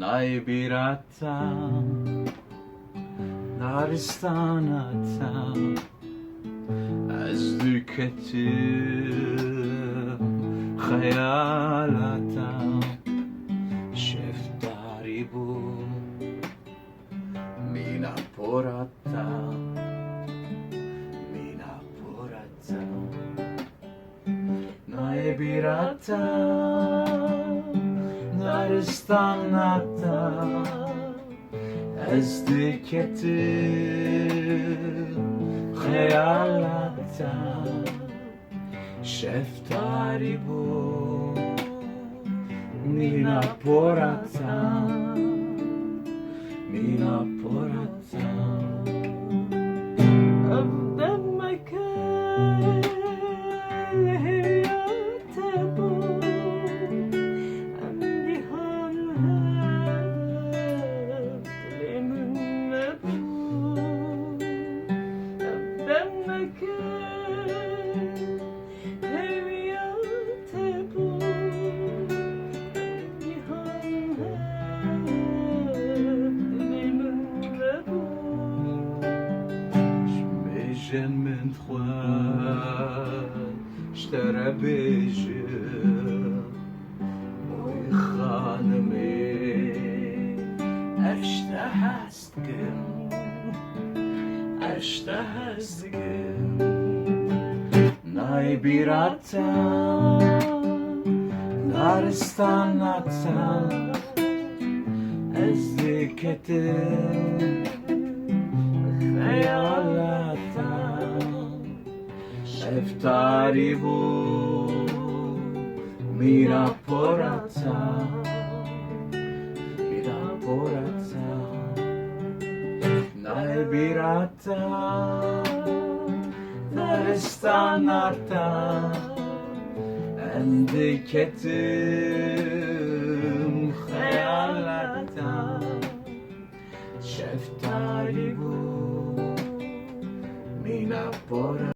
Najbirata Daristanata Ezdüketi Hayalata Şeftari bu Mina porata Mina porata Najbirata Daristanata Ezdüketi Hayalata Şeftari bu Mina porata Mina porata قدامك الهيات بو عندي هنهات لمن نبو قدامك الهيات بو عندي هنهات لمن نبو جن من خوان اشترى بيجر وي خانمي اشتهستكم Najbirata Daristanata Ezdüketi Hayalata Şeftari bu Mina porata Mina porata Najbirata Daristanata Endiketim Hayalata Şeftari bu Mina porata